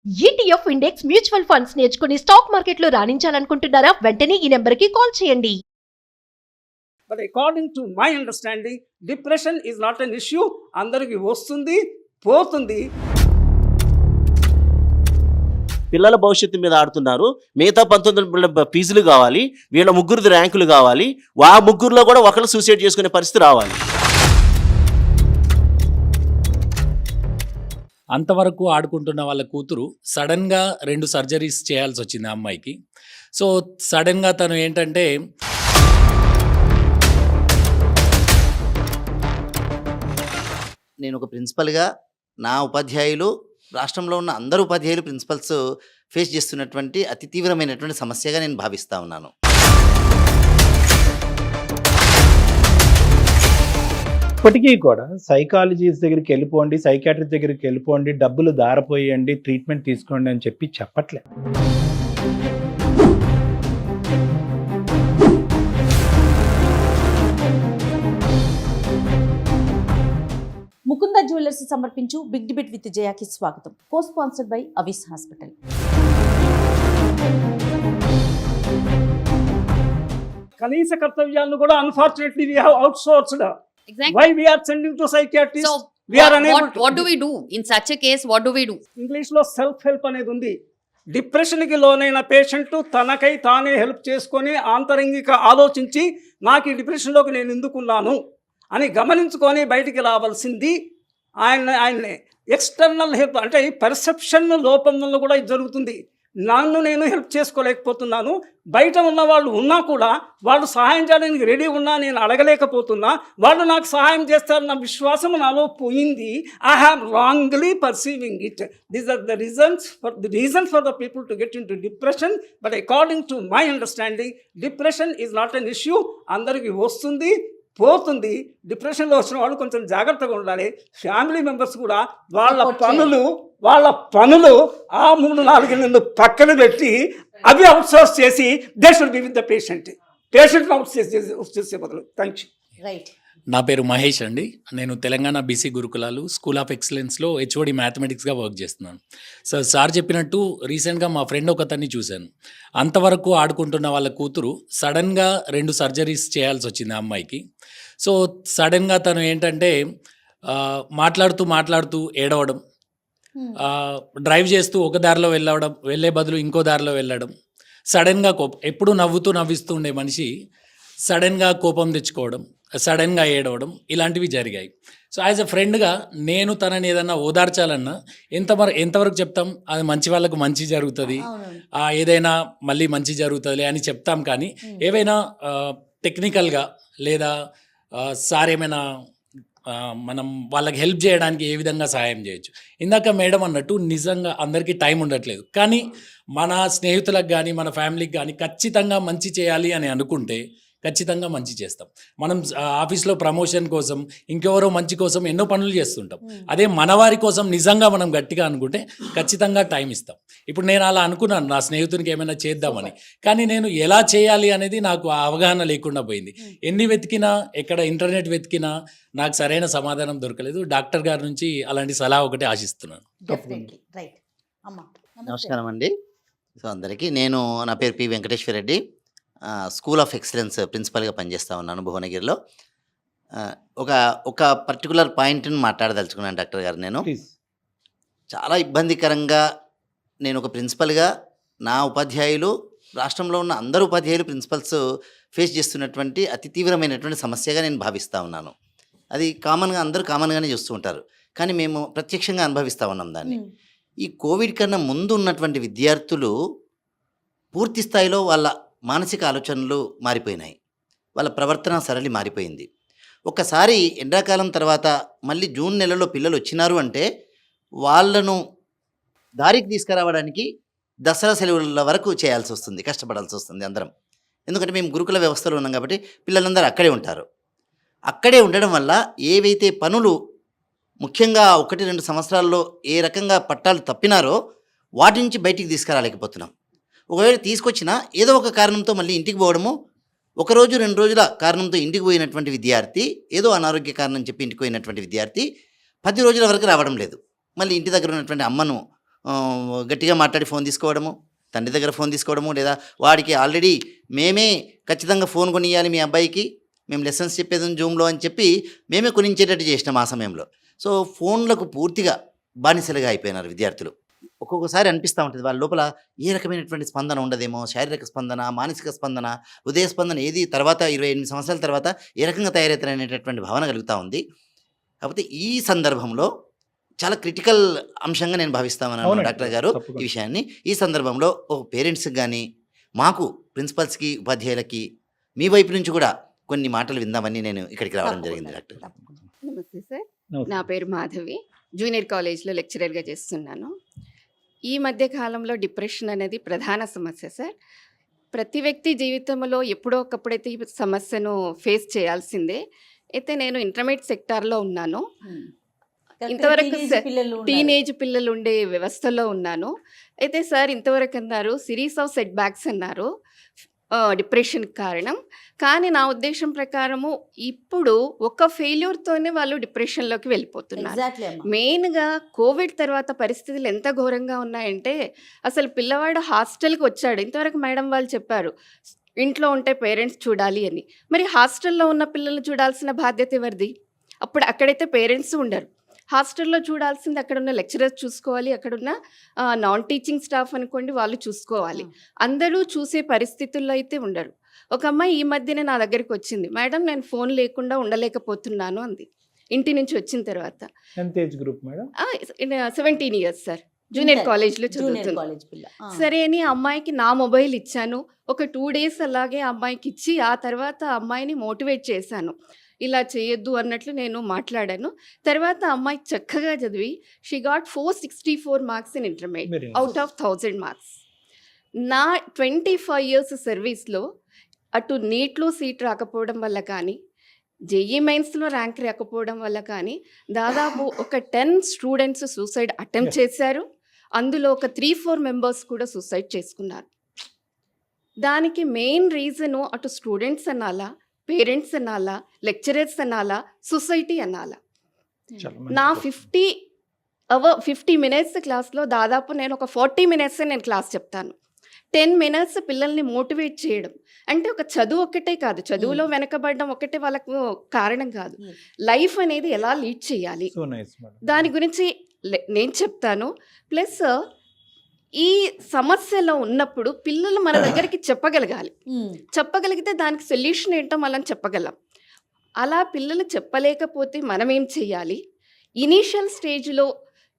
ETF index mutual funds నేర్చుకుని stock మార్కెట్లో రాణించాలనుకుంటున్నారా? వెంటనే ఈ నెంబర్కి కాల్ చేయండి. But according to my understanding, depression is not an issue. అందరికి వస్తుంది, పోతుంది. పిల్లల భవిష్యత్తు మీద ఆడుతున్నారు. మిగతా 19 ఫీజులు కావాలి, వీళ్ళ ముగ్గురిది ర్యాంకులు కావాలి. ఆ ముగ్గురులో కూడా ఒకళ్ళు సూసైడ్ చేసుకునే పరిస్థితి రావాలి. అంతవరకు ఆడుకుంటున్న వాళ్ళ కూతురు సడన్గా 2 సర్జరీస్ చేయాల్సి వచ్చింది ఆ అమ్మాయికి. సో సడన్గా తను ఏంటంటే నేను ఒక ప్రిన్సిపల్గా నా ఉపాధ్యాయులు, రాష్ట్రంలో ఉన్న అందరు ఉపాధ్యాయులు, ప్రిన్సిపల్స్ ఫేస్ చేస్తున్నటువంటి అతి తీవ్రమైనటువంటి సమస్యగా నేను భావిస్తూ ఉన్నాను. ఇప్పటికీ కూడా సైకాలజిస్ట్ దగ్గరికి వెళ్ళిపోండి, సైకాట్రిస్ట్ దగ్గరికి వెళ్ళిపోండి, డబ్బులు దారపోయండి, ట్రీట్మెంట్ తీసుకోండి అని చెప్పి చెప్పట్లే. ముకుంద జ్యువెలర్స్ సమర్పించు బిగ్ డిబేట్ విత్ జయాకి స్వాగతం. Co sponsored by Avis hospital. కనీస కర్తవ్యాలను కూడా unfortunately we have outsourced. Exactly. Why we are sending to psychiatrists? So, We are unable to. what do we do in such a case? What do we do? ఇంగ్లీష్లో self help అనేది ఉంది. డిప్రెషన్కి లోనైన patient తనకై తానే help చేసుకొని ఆంతరంగిక ఆలోచించి నాకు ఈ డిప్రెషన్లోకి నేను ఎందుకున్నాను అని గమనించుకొని బయటికి రావాల్సింది ఆయన్నే. ఎక్స్టర్నల్ హెల్ప్ అంటే ఈ పర్సెప్షన్ లోపం వల్ల కూడా ఇది జరుగుతుంది. నన్ను నేను హెల్ప్ చేసుకోలేకపోతున్నాను, బయట ఉన్న వాళ్ళు ఉన్నా కూడా వాళ్ళు సహాయం చేయడానికి రెడీ ఉన్నా నేను అడగలేకపోతున్నా, వాళ్ళు నాకు సహాయం చేస్తారన్న విశ్వాసం నాలో పోయింది. I have wrongly perceiving it. These are the reasons for the people to get in to depression. But according to my understanding, depression is not an issue. అందరికీ వస్తుంది, పోతుంది. డిప్రెషన్లో వచ్చిన వాళ్ళు కొంచెం జాగ్రత్తగా ఉండాలి. ఫ్యామిలీ మెంబర్స్ కూడా వాళ్ళ పనులు ఆ 3-4 నెలలు పక్కన పెట్టి అవి అవుట్సోర్స్ చేసి they should be with the patient outsource చేసే బదులు. Thank you. రైట్. నా పేరు మహేష్ అండి. నేను తెలంగాణ బీసీ గురుకులాలు స్కూల్ ఆఫ్ ఎక్సలెన్స్లో హెచ్ఓడి మ్యాథమెటిక్స్గా వర్క్ చేస్తున్నాను. సార్ చెప్పినట్టు రీసెంట్గా మా ఫ్రెండ్ ఒకతన్ని చూశాను. అంతవరకు ఆడుకుంటున్న వాళ్ళ కూతురు సడన్గా 2 సర్జరీస్ చేయాల్సి వచ్చింది ఆ అమ్మాయికి. సో సడన్గా తను ఏంటంటే మాట్లాడుతూ ఏడవడం, డ్రైవ్ చేస్తూ ఒక దారిలో వెళ్ళే బదులు ఇంకో దారిలో వెళ్ళడం, సడన్గా ఎప్పుడు నవ్విస్తూ ఉండే మనిషి సడన్గా కోపం తెచ్చుకోవడం, సడన్గా ఏడవడం, ఇలాంటివి జరిగాయి. సో యాజ్ ఎ ఫ్రెండ్గా నేను తనని ఏదన్నా ఓదార్చాలన్నా ఎంతవరకు చెప్తాం, అది మంచి వాళ్ళకు మంచి జరుగుతుంది, ఏదైనా మళ్ళీ మంచి జరుగుతుంది అని చెప్తాం. కానీ ఏవైనా టెక్నికల్గా లేదా సార్ ఏమైనా మనం వాళ్ళకి హెల్ప్ చేయడానికి ఏ విధంగా సహాయం చేయొచ్చు. ఇందాక మేడం అన్నట్టు నిజంగా అందరికీ టైం ఉండట్లేదు. కానీ మన స్నేహితులకు కానీ మన ఫ్యామిలీకి కానీ ఖచ్చితంగా మంచి చేయాలి అని అనుకుంటే ఖచ్చితంగా మంచి చేస్తాం. మనం ఆఫీస్లో ప్రమోషన్ కోసం, ఇంకెవరో మంచి కోసం ఎన్నో పనులు చేస్తుంటాం. అదే మన వారి కోసం నిజంగా మనం గట్టిగా అనుకుంటే ఖచ్చితంగా టైం ఇస్తాం. ఇప్పుడు నేను అలా అనుకున్నాను నా స్నేహితునికి ఏమైనా చేద్దామని, కానీ నేను ఎలా చేయాలి అనేది నాకు ఆ అవగాహన లేకుండా పోయింది. ఎన్ని వెతికినా, ఎక్కడ ఇంటర్నెట్ వెతికినా నాకు సరైన సమాధానం దొరకలేదు. డాక్టర్ గారి నుంచి అలాంటి సలహా ఒకటి ఆశిస్తున్నాను. నమస్కారం అండి. సో అందరికీ, నా పేరు P Venkateswara Reddy, school of excellence ప్రిన్సిపల్గా పనిచేస్తూ ఉన్నాను భువనగిరిలో. ఒక పర్టికులర్ పాయింట్ని మాట్లాడదలుచుకున్నాను డాక్టర్ గారు. నేను చాలా ఇబ్బందికరంగా, నేను ఒక ప్రిన్సిపల్గా నా ఉపాధ్యాయులు, రాష్ట్రంలో ఉన్న అందరు ఉపాధ్యాయులు, ప్రిన్సిపల్స్ ఫేస్ చేస్తున్నటువంటి అతి తీవ్రమైనటువంటి సమస్యగా నేను భావిస్తూ ఉన్నాను. అది అందరూ కామన్గానే చూస్తూ ఉంటారు, కానీ మేము ప్రత్యక్షంగా అనుభవిస్తూ ఉన్నాం దాన్ని. ఈ కోవిడ్ కన్నా ముందు ఉన్నటువంటి విద్యార్థులు పూర్తి స్థాయిలో వాళ్ళ మానసిక ఆలోచనలు మారిపోయినాయి, వాళ్ళ ప్రవర్తన సరళి మారిపోయింది. ఒక్కసారి ఎండాకాలం తర్వాత మళ్ళీ జూన్ నెలలో పిల్లలు వచ్చినారు అంటే వాళ్ళను దారికి తీసుకురావడానికి దసరా సెలవుల వరకు చేయాల్సి వస్తుంది, కష్టపడాల్సి వస్తుంది అందరం. ఎందుకంటే మేము గురుకుల వ్యవస్థలో ఉన్నాం కాబట్టి పిల్లలందరూ అక్కడే ఉంటారు. అక్కడే ఉండడం వల్ల ఏవైతే పనులు ముఖ్యంగా 1-2 సంవత్సరాల్లో ఏ రకంగా పట్టాలు తప్పినారో వాటి నుంచి బయటికి తీసుకురాలేకపోతున్నాం. ఒకవేళ తీసుకొచ్చినా ఏదో ఒక కారణంతో మళ్ళీ ఇంటికి పోవడము, 1 రోజు 2 రోజుల కారణంతో ఇంటికి పోయినటువంటి విద్యార్థి, ఏదో అనారోగ్య కారణం చెప్పి ఇంటికి పోయినటువంటి విద్యార్థి 10 రోజుల వరకు రావడం లేదు. మళ్ళీ ఇంటి దగ్గర ఉన్నటువంటి అమ్మను గట్టిగా మాట్లాడి ఫోన్ తీసుకోవడము, తండ్రి దగ్గర ఫోన్ తీసుకోవడము, లేదా వాడికి ఆల్రెడీ మేమే ఖచ్చితంగా ఫోన్ కొనియాలి మీ అబ్బాయికి, మేము లెసన్స్ చెప్పేది జూమ్లో అని చెప్పి మేమే కొనించేటట్టు చేసినాం ఆ సమయంలో. సో ఫోన్లకు పూర్తిగా బానిసలుగా అయిపోయినారు విద్యార్థులు. ఒక్కొక్కసారి అనిపిస్తూ ఉంటుంది వాళ్ళ లోపల ఏ రకమైనటువంటి స్పందన ఉండదేమో, శారీరక స్పందన, మానసిక స్పందన, హృదయ స్పందన ఏది తర్వాత 28 సంవత్సరాల తర్వాత ఏ రకంగా తయారవుతారనేటటువంటి భావన కలుగుతూ ఉంది. కాకపోతే ఈ సందర్భంలో చాలా క్రిటికల్ అంశంగా నేను భావిస్తామన్నాను అవునండి, డాక్టర్ గారు ఈ తప్పకుండా. విషయాన్ని. ఈ సందర్భంలో పేరెంట్స్కి కానీ మాకు ప్రిన్సిపల్స్కి, ఉపాధ్యాయులకి మీ వైపు నుంచి కూడా కొన్ని మాటలు విందామని నేను ఇక్కడికి రావడం జరిగింది డాక్టర్. నమస్తే సార్, నమస్తే. నా పేరు మాధవి, జూనియర్ కాలేజ్లో లెక్చరర్గా చేస్తున్నాను. ఈ మధ్య కాలంలో డిప్రెషన్ అనేది ప్రధాన సమస్య సార్. ప్రతి వ్యక్తి జీవితంలో ఎప్పుడో ఒకప్పుడైతే ఈ సమస్యను ఫేస్ చేయాల్సిందే. అయితే నేను ఇంటర్మీడియట్ సెక్టార్లో ఉన్నాను. ఇంతవరకు టీనేజ్ పిల్లలు ఉండే వ్యవస్థలో ఉన్నాను. అయితే సార్ ఇంతవరకు అన్నారు సిరీస్ ఆఫ్ సెట్ బ్యాక్స్ అన్నారు డిప్రెషన్ కారణం. కానీ నా ఉద్దేశం ప్రకారము ఇప్పుడు ఒక ఫెయిల్యూర్తోనే వాళ్ళు డిప్రెషన్లోకి వెళ్ళిపోతున్నారు. మెయిన్గా కోవిడ్ తర్వాత పరిస్థితులు ఎంత ఘోరంగా ఉన్నాయంటే అసలు పిల్లవాడు హాస్టల్కి వచ్చాడు. ఇంతవరకు మేడం వాళ్ళు చెప్పారు ఇంట్లో ఉంటే పేరెంట్స్ చూడాలి అని. మరి హాస్టల్లో ఉన్న పిల్లల్ని చూడాల్సిన బాధ్యత ఎవరిది? అప్పుడు అక్కడైతే పేరెంట్స్ ఉండరు. హాస్టల్లో చూడాల్సింది అక్కడున్న లెక్చరర్స్ చూసుకోవాలి, అక్కడున్న నాన్ టీచింగ్ స్టాఫ్ అనుకోండి వాళ్ళు చూసుకోవాలి. అందరూ చూసే పరిస్థితుల్లో అయితే ఉండరు. ఒక అమ్మాయి ఈ మధ్యనే నా దగ్గరికి వచ్చింది, మేడం నేను ఫోన్ లేకుండా ఉండలేకపోతున్నాను అంది ఇంటి నుంచి వచ్చిన తర్వాత. ఎంత age group madam? 17 years sir, junior కాలేజ్లో చదువుతుంది. సరే అని ఆ అమ్మాయికి నా మొబైల్ ఇచ్చాను. ఒక 2 days అలాగే ఆ అమ్మాయికి ఇచ్చి ఆ తర్వాత ఆ అమ్మాయిని మోటివేట్ చేశాను, ఇలా చేయొద్దు అన్నట్లు నేను మాట్లాడాను. తర్వాత అమ్మాయి చక్కగా చదివి she got 464 marks in intermediate out of 1000 marks. నా 25 years సర్వీస్లో అటు నీట్లో సీట్ రాకపోవడం వల్ల కానీ, జేఈ మెయిన్స్లో ర్యాంక్ రాకపోవడం వల్ల కానీ దాదాపు ఒక 10 students సూసైడ్ అటెంప్ట్ చేశారు. అందులో ఒక 3-4 members కూడా సూసైడ్ చేసుకున్నారు. దానికి మెయిన్ రీజను అటు స్టూడెంట్స్ అనాలా, పేరెంట్స్ అనాలా, లెక్చరర్స్ అనాలా, సొసైటీ అనాలా. నా 50 minutes క్లాస్లో దాదాపు నేను ఒక 40 minutes నేను క్లాస్ చెప్తాను. 10 minutes పిల్లల్ని మోటివేట్ చేయడం. అంటే ఒక చదువు ఒక్కటే కాదు, చదువులో వెనకబడడం ఒకటే వాళ్ళకు కారణం కాదు, లైఫ్ అనేది ఎలా లీడ్ చేయాలి దాని గురించి నేను చెప్తాను. ప్లస్ ఈ సమస్యలో ఉన్నప్పుడు పిల్లలు మన దగ్గరికి చెప్పగలిగితే దానికి సొల్యూషన్ ఏంటో మనం చెప్పగలం. అలా పిల్లలు చెప్పలేకపోతే మనం ఏం చేయాలి? ఇనీషియల్ స్టేజ్లో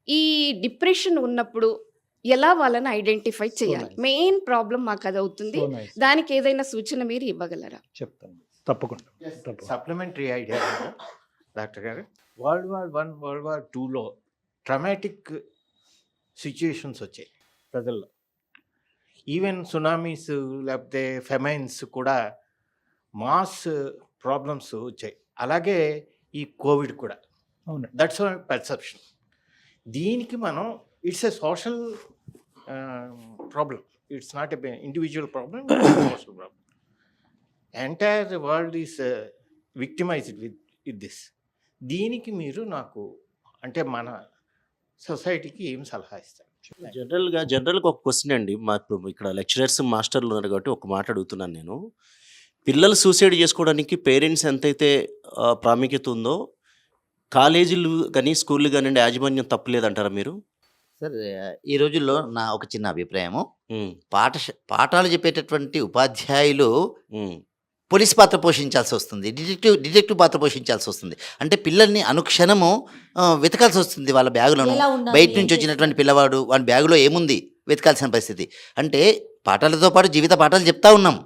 ఈ డిప్రెషన్ ఉన్నప్పుడు ఎలా వాళ్ళని ఐడెంటిఫై చేయాలి? మెయిన్ ప్రాబ్లం మాకు అది అవుతుంది. దానికి ఏదైనా సూచన మీరు ఇవ్వగలరా? చెప్తాను తప్పకుండా. సప్లిమెంటరీ ఐడియా డాక్టర్ గారు, World War I, World War IIలో ట్రమాటిక్ సిచ్యుయేషన్స్ వచ్చాయి ప్రజల్లో. ఈవెన్ సునామీస్ లేకపోతే ఫెమైన్స్ కూడా మాస్ ప్రాబ్లమ్స్ వచ్చాయి. అలాగే ఈ కోవిడ్ కూడా. అవును, దట్స్ మై పర్సెప్షన్. దీనికి మనం it's a social problem, it's not a individual problem, social problem. Entire world is victimised with this. దీనికి మీరు నాకు అంటే మన సొసైటీకి ఏం సలహా ఇస్తారు? జనరల్గా ఒక క్వశ్చన్ అండి. మాకు ఇక్కడ లెక్చరర్స్, మాస్టర్లు ఉన్నారు కాబట్టి ఒక మాట అడుగుతున్నాను నేను. పిల్లలు సూసైడ్ చేసుకోవడానికి పేరెంట్స్ ఎంతైతే ప్రాముఖ్యత ఉందో, కాలేజీలు కానీ స్కూళ్ళు కానివ్వండి యాజమాన్యం తప్పలేదంటారా మీరు? సార్ ఈ రోజుల్లో నా ఒక చిన్న అభిప్రాయము, పాఠాలు చెప్పేటటువంటి ఉపాధ్యాయులు పోలీస్ పాత్ర పోషించాల్సి వస్తుంది, డిటెక్టివ్ పాత్ర పోషించాల్సి వస్తుంది. అంటే పిల్లల్ని అనుక్షణము వెతకాల్సి వస్తుంది. వాళ్ళ బ్యాగులను బయట నుంచి వచ్చినటువంటి పిల్లవాడు వాడి బ్యాగులో ఏముంది వెతకాల్సిన పరిస్థితి. అంటే పాఠాలతో పాటు జీవిత పాఠాలు చెప్తా ఉన్నాం,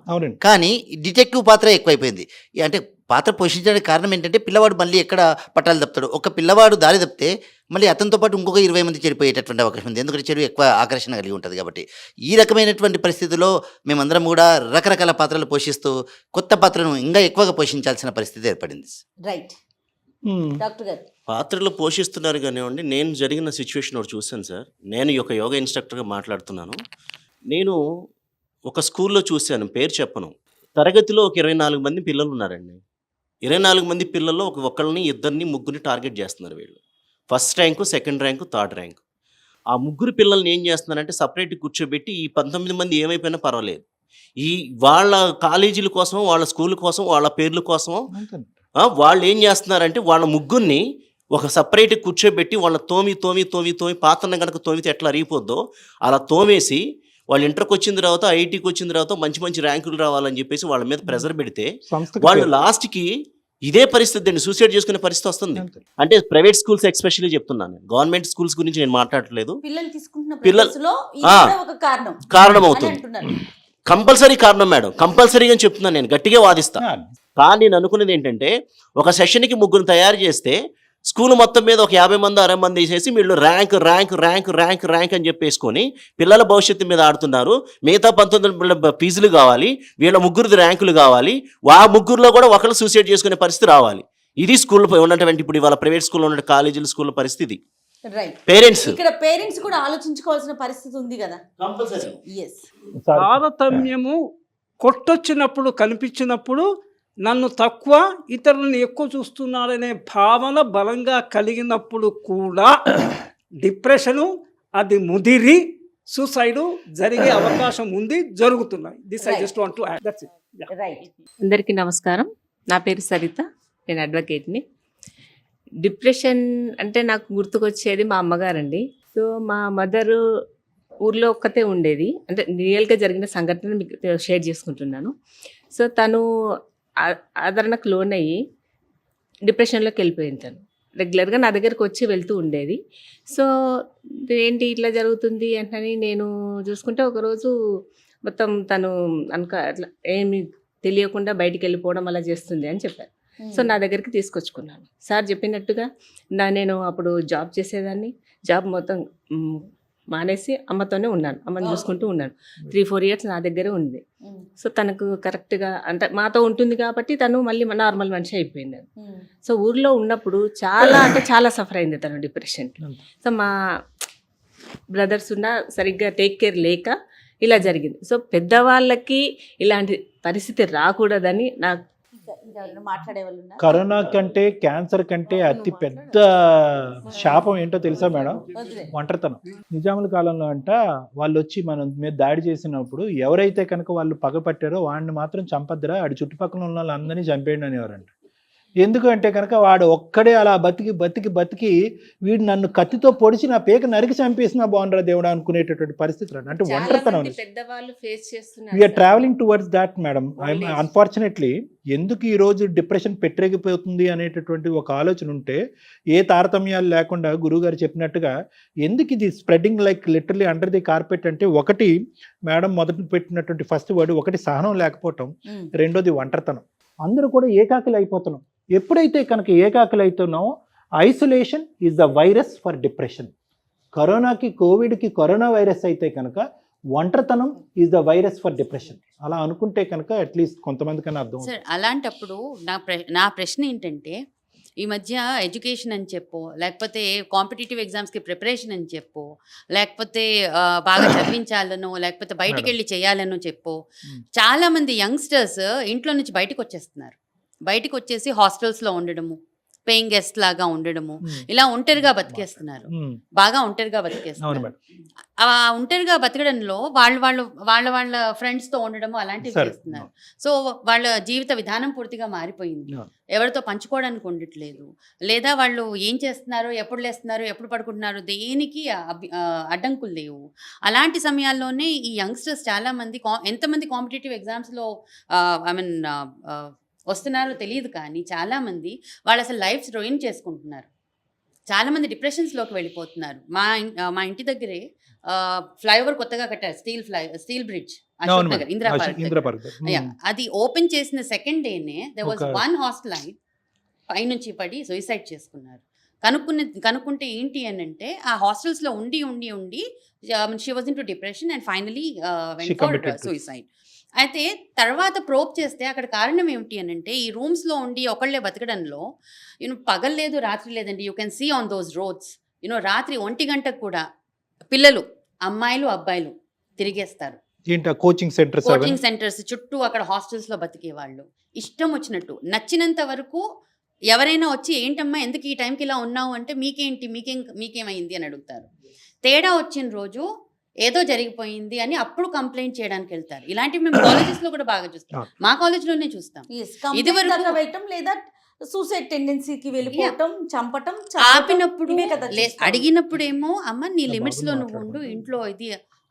కానీ డిటెక్టివ్ పాత్ర ఎక్కువైపోయింది. అంటే పాత్ర పోషించడానికి కారణం ఏంటంటే పిల్లవాడు మళ్ళీ ఎక్కడ పట్టాలు తప్పుతాడు. ఒక పిల్లవాడు దారి తప్పితే మళ్ళీ అతనితో పాటు ఇంకొక 20 మంది చెడిపోయేటటువంటి అవకాశం ఉంది. ఎందుకంటే చెడు ఎక్కువ ఆకర్షణ కలిగి ఉంటుంది కాబట్టి. ఈ రకమైనటువంటి పరిస్థితుల్లో మేమందరం కూడా రకరకాల పాత్రలు పోషిస్తూ కొత్త పాత్రను ఇంకా ఎక్కువగా పోషించాల్సిన పరిస్థితి ఏర్పడింది. రైట్ డాక్టర్ గారు, పాత్రలు పోషిస్తున్నారు కానివ్వండి. నేను జరిగిన సిచ్యువేషన్ ఒకటి చూశాను సార్. నేను ఒక యోగా ఇన్స్ట్రక్టర్గా మాట్లాడుతున్నాను. నేను ఒక స్కూల్లో చూశాను, పేరు చెప్పను. తరగతిలో ఒక 24 మంది పిల్లలు ఉన్నారండి. 24 మంది పిల్లల్లో ఒకళ్ళని, ఇద్దరిని, ముగ్గురిని టార్గెట్ చేస్తున్నారు వీళ్ళు. First rank, second rank, third rank. ఆ ముగ్గురు పిల్లల్ని ఏం చేస్తున్నారంటే సపరేట్ కూర్చోబెట్టి ఈ 19 మంది ఏమైపోయినా పర్వాలేదు, ఈ వాళ్ళ కాలేజీల కోసం, వాళ్ళ స్కూల్ కోసం, వాళ్ళ పేర్ల కోసం వాళ్ళు ఏం చేస్తున్నారంటే వాళ్ళ ముగ్గురిని ఒక సపరేట్ కూర్చోబెట్టి వాళ్ళ తోమి పాత్రను కనుక తోమితే ఎట్లా అరిగిపోద్దో అలా తోమేసి వాళ్ళు ఇంటర్కి వచ్చిన తర్వాత, ఐఐటీకి వచ్చిన తర్వాత మంచి ర్యాంకులు రావాలని చెప్పేసి వాళ్ళ మీద ప్రెజర్ పెడితే వాళ్ళు లాస్ట్కి ఇదే పరిస్థితి అండి, సూసైడ్ చేసుకునే పరిస్థితి వస్తుంది. అంటే ప్రైవేట్ స్కూల్స్ ఎక్స్పెషల్లీ చెప్తున్నాను, గవర్నమెంట్ స్కూల్స్ గురించి నేను మాట్లాడట్లేదు. పిల్లలు తీసుకుంటున్న పిల్లలు- ప్రయాసలో ఇది కూడా ఒక కారణం అని అవుతుంది, అంటున్నారు. కంపల్సరీ కారణం మేడం, కంపల్సరీగా చెప్తున్నాను, నేను గట్టిగా వాదిస్తా. కానీ నేను అనుకునేది ఏంటంటే ఒక సెషన్కి ముగ్గురు తయారు చేస్తే స్కూల్ మొత్తం మీద ఒక 50 మంది 60 మంది వేసేసి వీళ్ళు ర్యాంక్ అని చెప్పేసుకొని పిల్లల భవిష్యత్తు మీద ఆడుతున్నారు. మిగతా 19 ఫీజులు కావాలి, వీళ్ళ ముగ్గురిది ర్యాంకులు కావాలి, ఆ ముగ్గురులో కూడా ఒకరు సూసైడ్ చేసుకునే పరిస్థితి రావాలి. ఇది స్కూల్లో ఉన్నటువంటి ఇప్పుడు ఇవాళ ప్రైవేట్ స్కూల్లో ఉన్న కాలేజీల స్కూల్ పరిస్థితి. రైట్. పేరెంట్స్ ఇక్కడ పేరెంట్స్ కూడా ఆలోచించుకోవాల్సిన పరిస్థితి ఉంది కదా. ఎస్. తారతమ్యము కొట్టొచ్చినప్పుడు, కనిపించినప్పుడు నన్ను తక్కువ, ఇతరులను ఎక్కువ చూస్తున్నాడనే భావన బలంగా కలిగినప్పుడు కూడా డిప్రెషను అది ముదిరి సూసైడు జరిగే అవకాశం ఉంది, జరుగుతున్నాయి. This I just want to add, that's it. Right. అందరికీ నమస్కారం. నా పేరు సరిత, నేను అడ్వకేట్ని. డిప్రెషన్ అంటే నాకు గుర్తుకొచ్చేది మా అమ్మగారండి. సో మా మదరు ఊర్లో ఒక్కతే ఉండేది, అంటే రియల్గా జరిగిన సంఘటన మీకు షేర్ చేసుకుంటున్నాను. సో తను ఆదరణకు లోన్ అయ్యి డిప్రెషన్లోకి వెళ్ళిపోయింది. తను రెగ్యులర్గా నా దగ్గరికి వచ్చి వెళ్తూ ఉండేది. సో ఏంటి ఇట్లా జరుగుతుంది అని నేను చూసుకుంటే ఒకరోజు మొత్తం తను అట్లా ఏమి తెలియకుండా బయటికి వెళ్ళిపోవడం అలా చేస్తుంది అని చెప్పారు. సో నా దగ్గరికి తీసుకొచ్చుకున్నాను. సార్ చెప్పినట్టుగా నేను అప్పుడు జాబ్ చేసేదాన్ని, జాబ్ మొత్తం మానేసి అమ్మతోనే ఉన్నాను, అమ్మని చూసుకుంటూ ఉన్నాను. 3-4 ఇయర్స్ నా దగ్గరే ఉంది. సో తనకు కరెక్ట్గా అంటే మాతో ఉంటుంది కాబట్టి తను మళ్ళీ నార్మల్ మనిషి అయిపోయింది. సో ఊర్లో ఉన్నప్పుడు చాలా సఫర్ అయింది తను డిప్రెషన్. సో మా బ్రదర్స్ సరిగ్గా టేక్ కేర్ లేక ఇలా జరిగింది. సో పెద్దవాళ్ళకి ఇలాంటి పరిస్థితి రాకూడదని నాకు. కరోనా కంటే, క్యాన్సర్ కంటే అతి పెద్ద శాపం ఏంటో తెలుసా మేడం? ఒంటరితనం. నిజాముల కాలంలో వాళ్ళు వచ్చి మనం మీద దాడి చేసినప్పుడు ఎవరైతే కనుక వాళ్ళు పగపట్టారో వాడిని మాత్రం చంపద్దురా, ఆడి చుట్టుపక్కల ఉన్న వాళ్ళందరినీ చంపేయండి అనేవారంట. ఎందుకంటే కనుక వాడు ఒక్కడే అలా బతికి వీడు నన్ను కత్తితో పొడిచి నా పేక నరికి చంపేసినా బాగుండరా దేవుడా అనుకునేటటువంటి పరిస్థితి రండి. అంటే ఒంటరితనం. We are travelling towards that madam. Unfortunately ఎందుకు ఈ రోజు డిప్రెషన్ పెట్టరేగిపోతుంది అనేటటువంటి ఒక ఆలోచన ఉంటే, ఏ తారతమ్యాలు లేకుండా గురువుగారు చెప్పినట్టుగా ఎందుకు ఇది spreading like literally under the carpet అంటే, ఒకటి మేడం మొదటి పెట్టినటువంటి ఫస్ట్ వర్డ్, ఒకటి సహనం లేకపోవటం, రెండోది ఒంటరితనం. అందరూ కూడా ఏకాకిలు అయిపోతున్నాం. ఎప్పుడైతే కనుక ఏకాకిలు అవుతున్నామో, isolation is the virus for depression. కరోనాకి, కోవిడ్కి కరోనా వైరస్ అయితే కనుక ఒంటరితనం is the virus for depression. అలా అనుకుంటే కనుక అట్లీస్ట్ కొంతమంది కన్నా అర్థం. సార్ అలాంటప్పుడు నా ప్రశ్న ఏంటంటే, ఈ మధ్య ఎడ్యుకేషన్ అని చెప్పో, లేకపోతే కాంపిటేటివ్ ఎగ్జామ్స్కి ప్రిపరేషన్ అని చెప్పో, లేకపోతే బాగా చదివించాలనో, లేకపోతే బయటికి వెళ్ళి చేయాలనో చెప్పో, చాలామంది యంగ్స్టర్స్ ఇంట్లో నుంచి బయటకు వచ్చేస్తున్నారు. బయటకు వచ్చేసి హాస్టల్స్లో ఉండడము, పేయింగ్ గెస్ట్ లాగా ఉండడము, ఇలా ఒంటరిగా బతికేస్తున్నారు. బాగా ఒంటరిగా బతికేస్తున్నారు. ఆ ఒంటరిగా బతకడంలో వాళ్ళ ఫ్రెండ్స్తో ఉండడము అలాంటివి చేస్తున్నారు. సో వాళ్ళ జీవిత విధానం పూర్తిగా మారిపోయింది. ఎవరితో పంచుకోవడానికి ఉండట్లేదు. లేదా వాళ్ళు ఏం చేస్తున్నారు, ఎప్పుడు లేస్తున్నారు, ఎప్పుడు పడుకుంటున్నారు, దేనికి అడ్డంకులు లేవు. అలాంటి సమయాల్లోనే ఈ యంగ్స్టర్స్ చాలామంది ఎంతమంది కాంపిటేటివ్ ఎగ్జామ్స్లో వస్తున్నారో తెలియదు, కానీ చాలామంది వాళ్ళు అసలు లైఫ్స్ రొయిన్ చేసుకుంటున్నారు. చాలామంది డిప్రెషన్స్లోకి వెళ్ళిపోతున్నారు. మా ఇంటి దగ్గరే ఫ్లైఓవర్ కొత్తగా కట్టారు, steel bridge, Ashok Nagar, Indira park. అది ఓపెన్ చేసిన సెకండ్ డేనే there was one hostelite పైనుంచి పడి సూసైడ్ చేసుకున్నారు. కనుక్కుంటే ఏంటి అని అంటే, ఆ హాస్టల్స్లో ఉండి she was in to depression and finally went for suicide. అయితే తర్వాత ప్రోబ్ చేస్తే అక్కడ కారణం ఏమిటి అని అంటే, ఈ రూమ్స్లో ఉండి ఒకళ్ళే బతకడంలో పగలు లేదు, రాత్రి లేదండి. You can see on those roads, రాత్రి 1 గంటకు కూడా పిల్లలు, అమ్మాయిలు అబ్బాయిలు తిరిగేస్తారు. కోచింగ్ సెంటర్స్ చుట్టూ అక్కడ హాస్టల్స్లో బతికే వాళ్ళు ఇష్టం వచ్చినట్టు, నచ్చినంత వరకు ఎవరైనా వచ్చి ఏంటమ్మా ఎందుకు ఈ టైంకి ఇలా ఉన్నావు అంటే, మీకేమైంది అని అడుగుతారు. తేడా వచ్చిన రోజు ఏదో జరిగిపోయింది అని అప్పుడు కంప్లైంట్ చేయడానికి వెళ్తారు. ఇలాంటివి మేము కాలేజెస్ లో కూడా బాగా చూస్తాం, మా కాలేజ్ లోనే చూస్తాం. ఇదివరకు వేయటం లేదా సూసైడ్ టెండెన్సీకి వెళ్ళిపోవటం, చంపటం, ఆపినప్పుడు ఇవే కదా చూస్తాం. అడిగినప్పుడేమో అమ్మ నీ లిమిట్స్ లో నువ్వు ఉండు, ఇంట్లో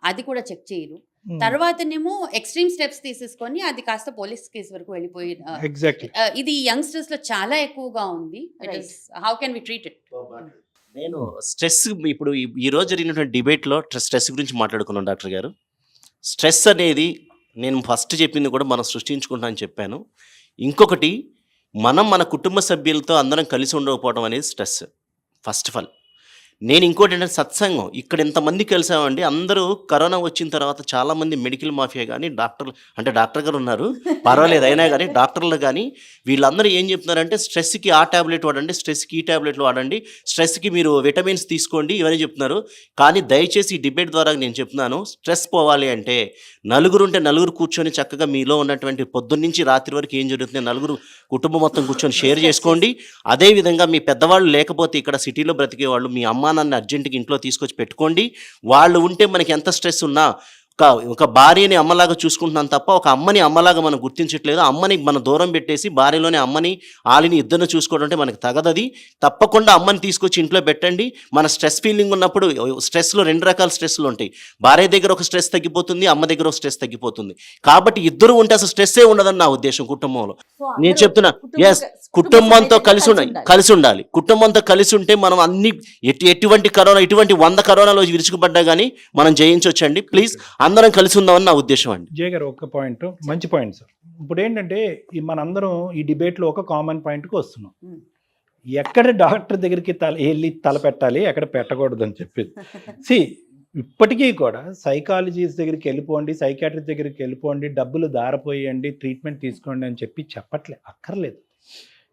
అది కూడా చెక్ చేయరు. తర్వాతనేమో ఎక్స్ట్రీమ్ స్టెప్స్ తీసేసుకొని అది కాస్త పోలీస్ కేసు వరకు వెళ్ళిపోయి ఎగ్జాక్ట్లీ ఇది యంగ్స్టర్స్ లో చాలా ఎక్కువగా ఉంది. How can we treat it? నేను స్ట్రెస్ ఇప్పుడు ఈ రోజు జరిగినటువంటి డిబేట్లో స్ట్రెస్ గురించి మాట్లాడుకున్నాను డాక్టర్ గారు. స్ట్రెస్ అనేది నేను ఫస్ట్ చెప్పింది కూడా మనం సృష్టించుకుంటామని చెప్పాను. ఇంకొకటి, మనం మన కుటుంబ సభ్యులతో అందరం కలిసి ఉండకపోవడం అనేది స్ట్రెస్ ఫస్ట్ ఆఫ్ ఆల్. నేను ఇంకోటి ఏంటంటే సత్సంగం. ఇక్కడ ఎంతమంది కలిసామండి, అందరూ కరోనా వచ్చిన తర్వాత చాలామంది మెడికల్ మాఫియా కానీ డాక్టర్లు, అంటే డాక్టర్ గారు ఉన్నారు పర్వాలేదు అయినా కానీ డాక్టర్లు కానీ వీళ్ళందరూ ఏం చెప్తున్నారంటే స్ట్రెస్కి ఆ ట్యాబ్లెట్ వాడండి, స్ట్రెస్కి ఈ ట్యాబ్లెట్లు వాడండి, స్ట్రెస్కి మీరు విటమిన్స్ తీసుకోండి, ఇవన్నీ చెప్తున్నారు. కానీ దయచేసి ఈ డిబేట్ ద్వారా నేను చెప్తున్నాను, స్ట్రెస్ పోవాలి అంటే నలుగురు ఉంటే నలుగురు కూర్చొని చక్కగా మీలో ఉన్నటువంటి పొద్దున్నుంచి రాత్రి వరకు ఏం జరుగుతుంది నలుగురు కుటుంబం మొత్తం కూర్చొని షేర్ చేసుకోండి. అదేవిధంగా మీ పెద్దవాళ్ళు లేకపోతే ఇక్కడ సిటీలో బ్రతికే వాళ్ళు మీ అమ్మా నాన్న అర్జెంటుగా ఇంట్లో తీసుకొచ్చి పెట్టుకోండి. వాళ్ళు ఉంటే మనకి ఎంత స్ట్రెస్ ఉన్నా ఒక భార్యని అమ్మలాగా చూసుకుంటున్నాం తప్ప ఒక అమ్మని అమ్మలాగా మనం గుర్తించట్లేదు. అమ్మని మన దూరం పెట్టేసి భార్యలోనే అమ్మని ఆలిని ఇద్దరిని చూసుకోవడం అంటే మనకు తగదది. తప్పకుండా అమ్మని తీసుకొచ్చి ఇంట్లో పెట్టండి. మన స్ట్రెస్ ఫీలింగ్ ఉన్నప్పుడు, స్ట్రెస్లో 2 రకాల స్ట్రెస్లు ఉంటాయి. భార్య దగ్గర ఒక స్ట్రెస్ తగ్గిపోతుంది, అమ్మ దగ్గర ఒక స్ట్రెస్ తగ్గిపోతుంది. కాబట్టి ఇద్దరు ఉంటే అసలు స్ట్రెస్సే ఉండదని నా ఉద్దేశం కుటుంబంలో. నేను చెప్తున్నా, ఎస్, కుటుంబంతో కలిసి ఉండాలి. కుటుంబంతో కలిసి ఉంటే మనం అన్ని ఎటువంటి 100 కరోనాలో విరుచుకుపడ్డా కానీ మనం జయించవచ్చండి. ప్లీజ్ అందరం కలిసి ఉందామని నా ఉద్దేశం అండి. జయ గారు ఒక పాయింట్, మంచి పాయింట్ సార్. ఇప్పుడు ఏంటంటే మనందరం ఈ డిబేట్లో ఒక కామన్ పాయింట్కి వస్తున్నాం. ఎక్కడ డాక్టర్ దగ్గరికి వెళ్ళి తల పెట్టాలి, ఎక్కడ పెట్టకూడదు అని చెప్పేది. ఇప్పటికీ కూడా సైకాలజిస్ట్ దగ్గరికి వెళ్ళిపోండి, సైకాట్రిస్ట్ దగ్గరికి వెళ్ళిపోండి, డబ్బులు దారపోయండి, ట్రీట్మెంట్ తీసుకోండి అని అక్కర్లేదు.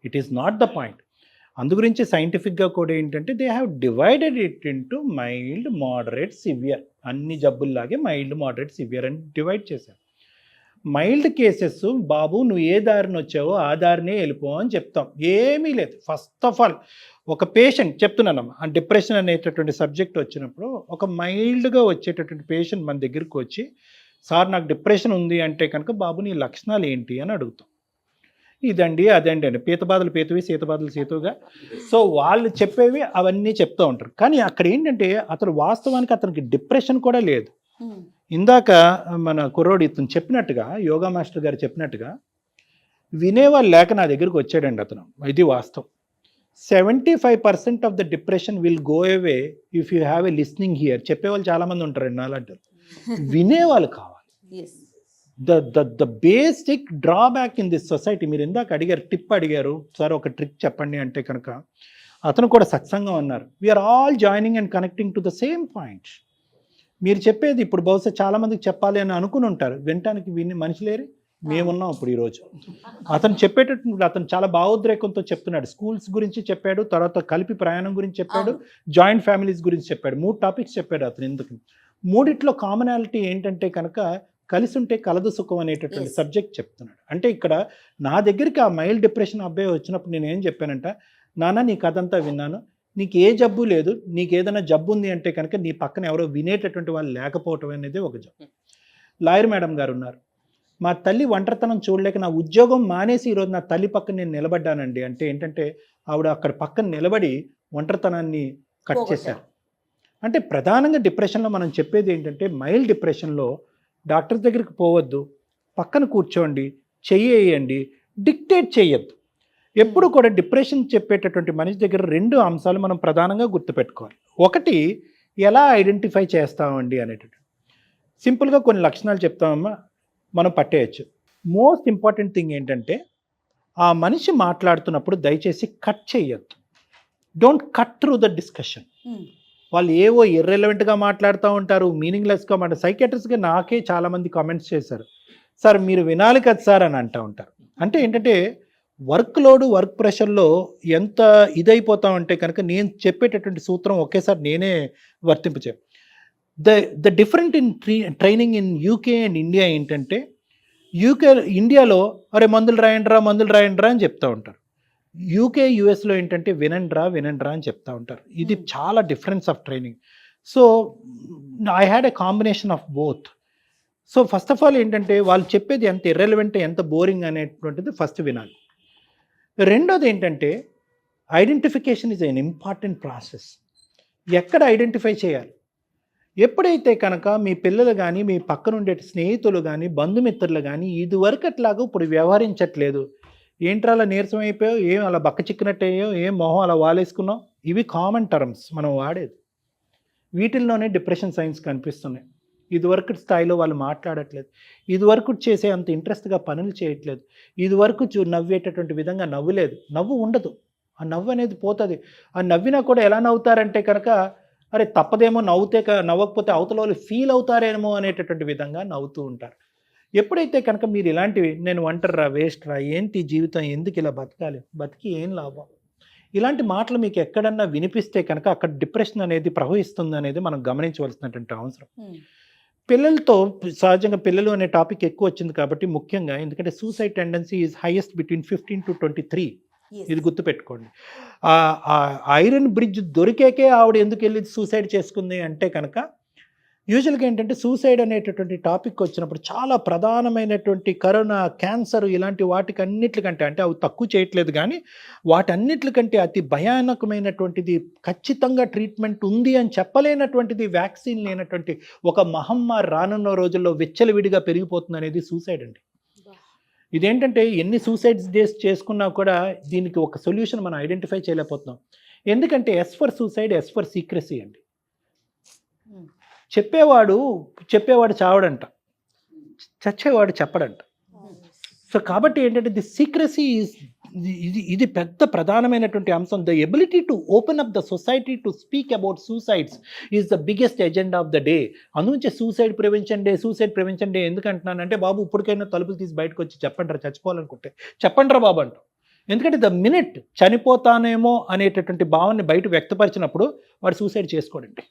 It is not the point. అందుగురించి సైంటిఫిక్గా కూడా ఏంటంటే they have divided it into mild, moderate, severe. అన్ని జబ్బుల్లాగే మైల్డ్, మోడరేట్, సివియర్ అని డివైడ్ చేశారు. మైల్డ్ కేసెస్, బాబు నువ్వు ఏ దారిని వచ్చావో ఆ దారినే వెళ్ళిపో అని చెప్తాం. ఏమీ లేదు. ఫస్ట్ ఆఫ్ ఆల్ ఒక పేషెంట్ చెప్తున్నానమ్మా, డిప్రెషన్ అనేటటువంటి సబ్జెక్ట్ వచ్చినప్పుడు ఒక మైల్డ్గా వచ్చేటటువంటి పేషెంట్ మన దగ్గరికి వచ్చి, సార్ నాకు డిప్రెషన్ ఉంది అంటే కనుక బాబు నీ లక్షణాలు ఏంటి అని అడుగుతాం. ఇదండి అదండి అండి, పీతబాధలు పీతవి, సీతబాధలు సీతుగా. సో వాళ్ళు చెప్పేవి అవన్నీ చెప్తూ ఉంటారు. కానీ అక్కడ ఏంటంటే అతను వాస్తవానికి అతనికి డిప్రెషన్ కూడా లేదు. ఇందాక మన కుర్రోడు ఇతను చెప్పినట్టుగా, యోగా మాస్టర్ గారు చెప్పినట్టుగా వినేవాళ్ళు లేక నా దగ్గరికి వచ్చాడండి అతను. ఇది వాస్తవం. 75% of the depression will go away if you have a listening here. చెప్పేవాళ్ళు చాలామంది ఉంటారండి అలాంటారు. వినేవాళ్ళు కావాలి. The basic drawback in this society. మీరు ఇందాక అడిగారు, టిప్ అడిగారు, సార్ ఒక ట్రిక్ చెప్పండి అంటే కనుక అతను కూడా సత్సంగం అన్నారు. We are all joining and connecting to the same point. మీరు చెప్పేది ఇప్పుడు బహుశా చాలామందికి చెప్పాలి అని అనుకుని ఉంటారు, వినటానికి మనిషి లేరు. మేమున్నాం ఇప్పుడు ఈరోజు. అతను చెప్పేటప్పుడు అతను చాలా భావోద్రేకంతో చెప్తున్నాడు. స్కూల్స్ గురించి చెప్పాడు, తర్వాత కలిపి ప్రయాణం గురించి చెప్పాడు, జాయింట్ ఫ్యామిలీస్ గురించి చెప్పాడు. 3 టాపిక్స్ చెప్పాడు అతను. ఎందుకు మూడిట్లో కామనాలిటీ ఏంటంటే కనుక కలిసి ఉంటే కలదు సుఖం అనేటటువంటి సబ్జెక్ట్ చెప్తున్నాడు. అంటే ఇక్కడ నా దగ్గరికి ఆ మైల్డ్ డిప్రెషన్ అబ్బాయి వచ్చినప్పుడు నేను ఏం చెప్పానంట, నాన్న నీ కథంతా విన్నాను, నీకు ఏ జబ్బు లేదు, నీకు ఏదైనా జబ్బు ఉంది అంటే కనుక నీ పక్కన ఎవరో వినేటటువంటి వాళ్ళు లేకపోవటం అనేది ఒక జబ్బు. లాయర్ మేడం గారు ఉన్నారు, మా తల్లి ఒంటరితనం చూడలేక నా ఉద్యోగం మానేసి ఈరోజు నా తల్లి పక్కన నేను నిలబడ్డానండి అంటే ఏంటంటే ఆవిడ అక్కడ పక్కన నిలబడి ఒంటరితనాన్ని కట్ చేశారు. అంటే ప్రధానంగా డిప్రెషన్లో మనం చెప్పేది ఏంటంటే మైల్డ్ డిప్రెషన్లో డాక్టర్ దగ్గరికి పోవద్దు, పక్కన కూర్చోండి, చెయ్యేయండి, డిక్టేట్ చేయొద్దు. ఎప్పుడు కూడా డిప్రెషన్ చెప్పేటటువంటి మనిషి దగ్గర 2 అంశాలు మనం ప్రధానంగా గుర్తుపెట్టుకోవాలి. ఒకటి, ఎలా ఐడెంటిఫై చేస్తామండి అనేటటువంటి సింపుల్గా కొన్ని లక్షణాలు చెప్తామమ్మా, మనం పట్టేయచ్చు. మోస్ట్ ఇంపార్టెంట్ థింగ్ ఏంటంటే ఆ మనిషి మాట్లాడుతున్నప్పుడు దయచేసి కట్ చేయొద్దు. Don't cut through the discussion. వాళ్ళు ఏవో ఇర్రెలవెంట్గా మాట్లాడుతూ ఉంటారు, మీనింగ్లెస్గా సైకియాట్రిస్ట్గా నాకే చాలామంది కామెంట్స్ చేశారు, సార్ మీరు వినాలి కదా సార్ అని అంటూ ఉంటారు. అంటే ఏంటంటే వర్క్ లోడ్, వర్క్ ప్రెషర్లో ఎంత ఇదైపోతామంటే కనుక నేను చెప్పేటటువంటి సూత్రం ఒకేసారి నేనే వర్తింపచే. The different in training in UK and India ఏంటంటే, ఇండియాలో అరే మందులు రాయండిరా అని చెప్తూ ఉంటారు. యూకే యుఎస్లో ఏంటంటే వినండ్రా అని చెప్తూ ఉంటారు. ఇది చాలా difference of training. So I had a combination of both. So first of all ఏంటంటే వాళ్ళు చెప్పేది ఎంత ఇర్రెలవెంట్, ఎంత బోరింగ్ అనేటువంటిది ఫస్ట్ వినాలి. రెండోది ఏంటంటే identification is an important process. ఎక్కడ ఐడెంటిఫై చేయాలి? ఎప్పుడైతే కనుక మీ పిల్లలు కానీ, మీ పక్కన ఉండే స్నేహితులు కానీ, బంధుమిత్రులు కానీ ఇదివరకట్లాగా ఇప్పుడు వ్యవహరించట్లేదు, ఏంట్రా అలా నీరసం అయిపోయావు, ఏం అలా బక్క చిక్కినట్టు అయ్యావు, ఏం మొహం అలా వాలేసుకున్నావు, ఇవి కామన్ టర్మ్స్ మనం వాడేది. వీటిల్లోనే డిప్రెషన్ సైన్స్ కనిపిస్తున్నాయి. ఇదివరకు స్థాయిలో వాళ్ళు మాట్లాడట్లేదు, ఇదివరకు చేసే అంత ఇంట్రెస్ట్గా పనులు చేయట్లేదు, ఇదివరకు నవ్వేటటువంటి విధంగా నవ్వులేదు, నవ్వు ఉండదు, ఆ నవ్వు అనేది పోతుంది. ఆ నవ్వినా కూడా ఎలా నవ్వుతారంటే కనుక అరే తప్పదేమో, నవ్వకపోతే అవతల వాళ్ళు ఫీల్ అవుతారేమో అనేటటువంటి విధంగా నవ్వుతూ ఉంటారు. ఎప్పుడైతే కనుక మీరు ఇలాంటివి నేను ఒంటరిరా, వేస్ట్ రా, ఏంటి జీవితం, ఎందుకు ఇలా బతకాలి, బతికి ఏం లాభం, ఇలాంటి మాటలు మీకు ఎక్కడన్నా వినిపిస్తే కనుక అక్కడ డిప్రెషన్ అనేది ప్రవహిస్తుంది అనేది మనం గమనించవలసినటువంటి అవసరం. పిల్లలతో సహజంగా పిల్లలు అనే టాపిక్ ఎక్కువ వచ్చింది కాబట్టి ముఖ్యంగా, ఎందుకంటే suicide tendency is highest between 15 to 23. ఇది గుర్తుపెట్టుకోండి. ఐరన్ బ్రిడ్జ్ దొరికేకే ఆవిడ ఎందుకు వెళ్ళి సూసైడ్ చేసుకుంది అంటే కనుక యూజువల్గా ఏంటంటే సూసైడ్ అనేటటువంటి టాపిక్ వచ్చినప్పుడు చాలా ప్రధానమైనటువంటి కరోనా, క్యాన్సర్ ఇలాంటి వాటికి అన్నిటికంటే, అంటే అవి తక్కువ చేయట్లేదు కానీ వాటన్నిటికంటే అతి భయానకమైనటువంటిది, ఖచ్చితంగా ట్రీట్మెంట్ ఉంది అని చెప్పలేనటువంటిది, వ్యాక్సిన్ లేనటువంటి ఒక మహమ్మారి రానున్న రోజుల్లో విచ్చలవిడిగా పెరిగిపోతుంది అనేది సూసైడ్ అండి. ఇదేంటంటే ఎన్ని సూసైడ్స్ డేస్ చేసుకున్నా కూడా దీనికి ఒక సొల్యూషన్ మనం ఐడెంటిఫై చేయలేకపోతున్నాం. ఎందుకంటే S for suicide, S for secrecy అండి. చెప్పేవాడు చావడంట, చచ్చేవాడు చెప్పడంట. సో కాబట్టి ఏంటంటే ది సీక్రసీ ఇది పెద్ద ప్రధానమైనటువంటి అంశం. The ability to open up the society to speak about suicides is the biggest agenda of the day. అందుకే సూసైడ్ ప్రివెన్షన్ డే ఎందుకంటున్నానంటే, బాబు ఇప్పటికైనా తలుపులు తీసి బయటకు వచ్చి చెప్పండిరా, చచ్చిపోవాలనుకుంటే చెప్పండిరా బాబు అంటాం. ఎందుకంటే ద మినిట్ చనిపోతానేమో అనేటటువంటి భావాన్ని బయట వ్యక్తపరిచినప్పుడు వాడు సూసైడ్ చేసుకోడండి.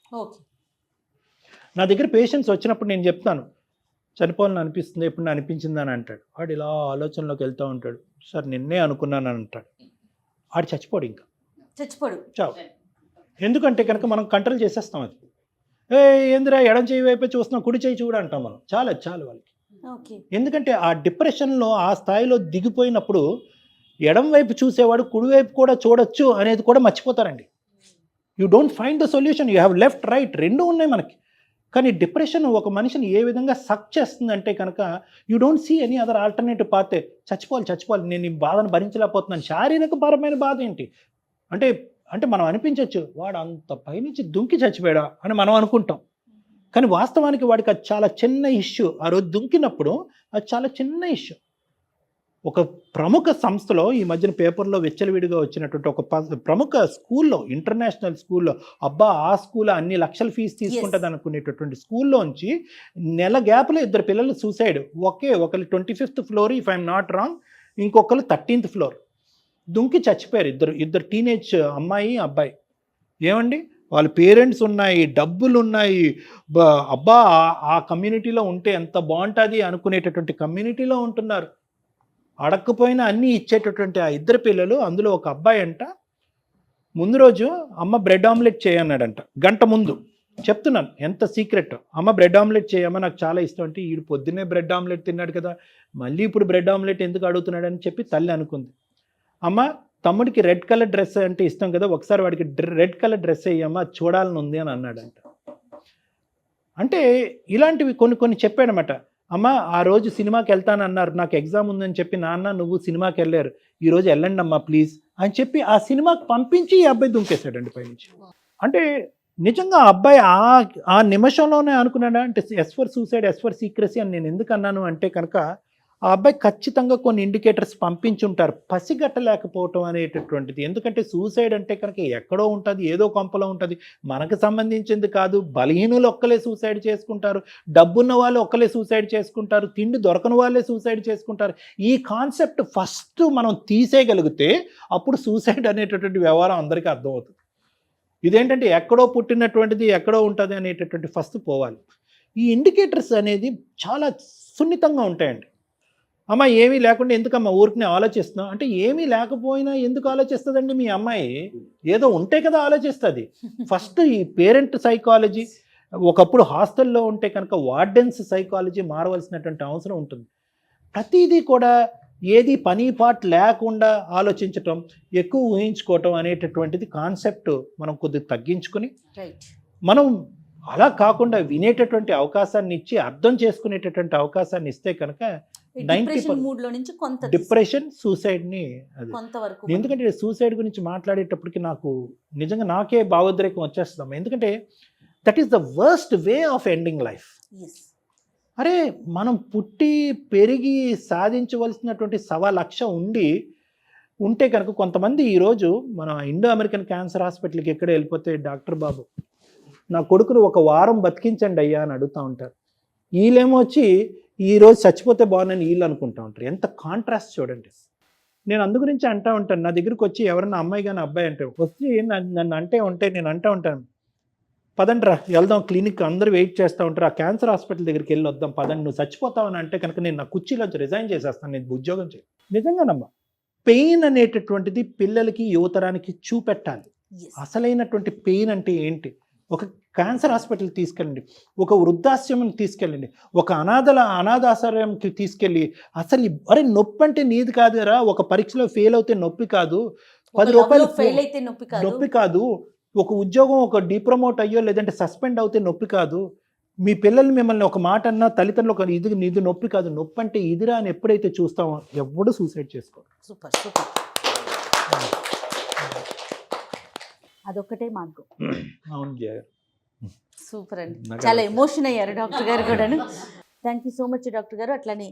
నా దగ్గర పేషెంట్స్ వచ్చినప్పుడు నేను చెప్తాను, చనిపోవాలని అనిపిస్తుంది, ఎప్పుడు అనిపించింది అని అంటాడు. వాడు ఇలా ఆలోచనలోకి వెళ్తూ ఉంటాడు, సార్ నిన్నే అనుకున్నాను అని అంటాడు. వాడు చచ్చిపోడు, ఇంకా చావు. ఎందుకంటే కనుక మనం కంట్రోల్ చేసేస్తాం. అది ఏందిరా ఎడం చేయి వైపే చూస్తున్నాం, కుడి చేయి చూడ అంటాం మనం. చాలు వాళ్ళకి. ఎందుకంటే ఆ డిప్రెషన్లో ఆ స్థాయిలో దిగిపోయినప్పుడు ఎడం వైపు చూసేవాడు కుడివైపు కూడా చూడొచ్చు అనేది కూడా మర్చిపోతారండి. You don't find the solution, you have left right రెండు ఉన్నాయి మనకి. కానీ డిప్రెషన్ ఒక మనిషిని ఏ విధంగా సక్ చేస్తుందంటే కనుక you don't see any other alternative పాతే. చచ్చిపోవాలి, నేను ఈ బాధను భరించలేకపోతున్నాను. శారీరక పరమైన బాధ ఏంటి అంటే మనం అనిపించవచ్చు వాడు అంత పైనుంచి దుంకి చచ్చిపోయాడా అని మనం అనుకుంటాం. కానీ వాస్తవానికి వాడికి అది చాలా చిన్న ఇష్యూ. ఆ రోజు దుంకినప్పుడు అది చాలా చిన్న ఇష్యూ. ఒక ప్రముఖ సంస్థలో ఈ మధ్యన పేపర్లో విచ్చలవిడిగా వచ్చినటువంటి ఒక ప్రముఖ స్కూల్లో, ఇంటర్నేషనల్ స్కూల్లో, అబ్బా ఆ స్కూల్లో అన్ని లక్షల ఫీజు తీసుకుంటుంది అనుకునేటటువంటి స్కూల్లోంచి నెల గ్యాప్లో 2 పిల్లలు సూసైడ్. ఒకరు 25th floor if I'm not wrong, ఇంకొకరు 13th floor దుంకి చచ్చిపోయారు. ఇద్దరు టీనేజ్ అమ్మాయి, అబ్బాయి. ఏమండి, వాళ్ళ పేరెంట్స్ ఉన్నాయి, డబ్బులు ఉన్నాయి, అబ్బా ఆ కమ్యూనిటీలో ఉంటే ఎంత బాగుంటుంది అనుకునేటటువంటి కమ్యూనిటీలో ఉంటున్నారు. అడక్కపోయినా అన్నీ ఇచ్చేటటువంటి ఆ 2 పిల్లలు, అందులో ఒక అబ్బాయి అంట ముందు రోజు అమ్మ బ్రెడ్ ఆమ్లెట్ చేయన్నాడంట. గంట ముందు చెప్తున్నాను ఎంత సీక్రెట్. అమ్మ బ్రెడ్ ఆమ్లెట్ చేయమ్మ, నాకు చాలా ఇష్టం అంటే, ఈడు పొద్దున్నే బ్రెడ్ ఆమ్లెట్ తిన్నాడు కదా, మళ్ళీ ఇప్పుడు బ్రెడ్ ఆమ్లెట్ ఎందుకు అడుగుతున్నాడు అని చెప్పి తల్లి అనుకుంది. అమ్మ తమ్ముడికి రెడ్ కలర్ డ్రెస్ అంటే ఇష్టం కదా, ఒకసారి వాడికి రెడ్ కలర్ డ్రెస్ వేయమ్మా, చూడాలని ఉంది అని అన్నాడంట. అంటే ఇలాంటివి కొన్ని చెప్పాడనమాట. అమ్మ ఆ రోజు సినిమాకి వెళ్తానన్నారు, నాకు ఎగ్జామ్ ఉందని చెప్పి నాన్న నువ్వు సినిమాకి వెళ్ళారు, ఈరోజు వెళ్ళండి అమ్మా ప్లీజ్ అని చెప్పి ఆ సినిమాకి పంపించి ఈ అబ్బాయి దుంకేశాడండి పైనుంచి. అంటే నిజంగా ఆ అబ్బాయి ఆ నిమిషంలోనే అనుకున్నాడా అంటే S for suicide, S for secrecy అని నేను ఎందుకు అన్నాను అంటే కనుక ఆ అబ్బాయి ఖచ్చితంగా కొన్ని ఇండికేటర్స్ పంపించుంటారు, పసిగట్టలేకపోవటం అనేటటువంటిది. ఎందుకంటే సూసైడ్ అంటే కనుక ఎక్కడో ఉంటుంది, ఏదో కొంపలో ఉంటుంది, మనకు సంబంధించింది కాదు. బలహీనులు ఒక్కలే సూసైడ్ చేసుకుంటారు, డబ్బున్న వాళ్ళు ఒక్కలే సూసైడ్ చేసుకుంటారు, తిండి దొరకని వాళ్ళే సూసైడ్ చేసుకుంటారు. ఈ కాన్సెప్ట్ ఫస్ట్ మనం తీసేయగలిగితే అప్పుడు సూసైడ్ అనేటటువంటి వ్యవహారం అందరికీ అర్థమవుతుంది. ఇదేంటంటే ఎక్కడో పుట్టినటువంటిది ఎక్కడో ఉంటుంది అనేటటువంటి ఫస్ట్ పోవాలి. ఈ ఇండికేటర్స్ అనేది చాలా సున్నితంగా ఉంటాయండి. అమ్మ ఏమీ లేకుండా ఎందుకమ్మా ఊరికి ఆలోచిస్తున్నావు అంటే, ఏమీ లేకపోయినా ఎందుకు ఆలోచిస్తుందండి మీ అమ్మాయి? ఏదో ఉంటే కదా ఆలోచిస్తుంది. ఫస్ట్ ఈ పేరెంట్ సైకాలజీ, ఒకప్పుడు హాస్టల్లో ఉంటే కనుక వార్డెన్స్ సైకాలజీ మారవలసినటువంటి అవసరం ఉంటుంది. ప్రతిదీ కూడా ఏది పని పాట్ లేకుండా ఆలోచించటం, ఎక్కువ ఊహించుకోవటం అనేటటువంటిది కాన్సెప్ట్ మనం కొద్దిగా తగ్గించుకొని, రైట్. మనం అలా కాకుండా వినేటటువంటి అవకాశాన్ని ఇచ్చి అర్థం చేసుకునేటటువంటి అవకాశాన్ని ఇస్తే కనుక డిప్రెషన్ మూడ్ లో నుంచి కొంత డిప్రెషన్, సూసైడ్ని అది. కొంతవరకు ఎందుకంటే సూసైడ్ గురించి మాట్లాడేటప్పటికి నాకు నిజంగా నాకే భావోద్రేకం వచ్చేస్తాం. ఎందుకంటే that is the worst way of ending life. Yes. అరే మనం పుట్టి పెరిగి సాధించవలసినటువంటి 1,00,000 ఉంటే కనుక కొంతమంది ఈరోజు మన ఇండో అమెరికన్ క్యాన్సర్ హాస్పిటల్కి ఎక్కడ వెళ్ళిపోతే, డాక్టర్ బాబు నా కొడుకును 1 వారం బతికించండి అయ్యా అని అడుగుతూ ఉంటారు. వీళ్ళేమో వచ్చి ఈరోజు చచ్చిపోతే బాగుందని వీళ్ళు అనుకుంటూ ఉంటారు. ఎంత కాంట్రాస్ట్ చూడండి. నేను అందు గురించి అంటూ ఉంటాను, నా దగ్గరికి వచ్చి ఎవరన్నా అమ్మాయి కానీ అబ్బాయి అంటే వచ్చి నన్ను నేను అంటూ ఉంటాను, పదండ్రా వెళ్దాం క్లినిక్, అందరూ వెయిట్ చేస్తూ ఉంటారు, ఆ క్యాన్సర్ హాస్పిటల్ దగ్గరికి వెళ్ళి వద్దాం పదండి, నువ్వు చచ్చిపోతావని అంటే కనుక నేను నా కుర్చీలోంచి రిజైన్ చేసేస్తాను, నేను ఉద్యోగం చేయాలి. నిజంగానమ్మా పెయిన్ అనేటటువంటిది పిల్లలకి యువతరానికి చూపెట్టాలి. అసలైనటువంటి పెయిన్ అంటే ఏంటి? ఒక క్యాన్సర్ హాస్పిటల్కి తీసుకెళ్ళండి, ఒక వృద్ధాశ్రమంకి తీసుకెళ్ళండి, ఒక అనాథాశ్రయంకి తీసుకెళ్ళి అసలు అరే నొప్పి అంటే నీది కాదురా, ఒక పరీక్షలో ఫెయిల్ అవుతే నొప్పి కాదు, 10 రూపాయలు ఫెయిల్ అయితే నొప్పి కాదు, ఒక ఉద్యోగం ఒక డిప్రమోట్ అయ్యో లేదంటే సస్పెండ్ అవుతే నొప్పి కాదు, మీ పిల్లలు మిమ్మల్ని ఒక మాట అన్నా తల్లిదండ్రులు ఒక ఇది నొప్పి కాదు, నొప్పి అంటే ఇదిరా అని ఎప్పుడైతే చూస్తామో ఎవడు సూసైడ్ చేసుకోరు. Super super. అదొక్కటే మార్గం. అవును జయ. సూపర్ అండి, చాలా ఎమోషన్ అయ్యారు డాక్టర్ గారు కూడాను. Thank you so much doctor గారు. అట్లానే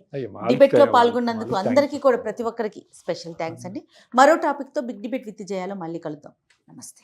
డిబేట్లో పాల్గొన్నందుకు అందరికీ కూడా ప్రతి ఒక్కరికి స్పెషల్ థ్యాంక్స్ అండి. మరో టాపిక్తో బిగ్ డిబేట్ విత్ జయాలో మళ్ళీ కలుద్దాం. నమస్తే.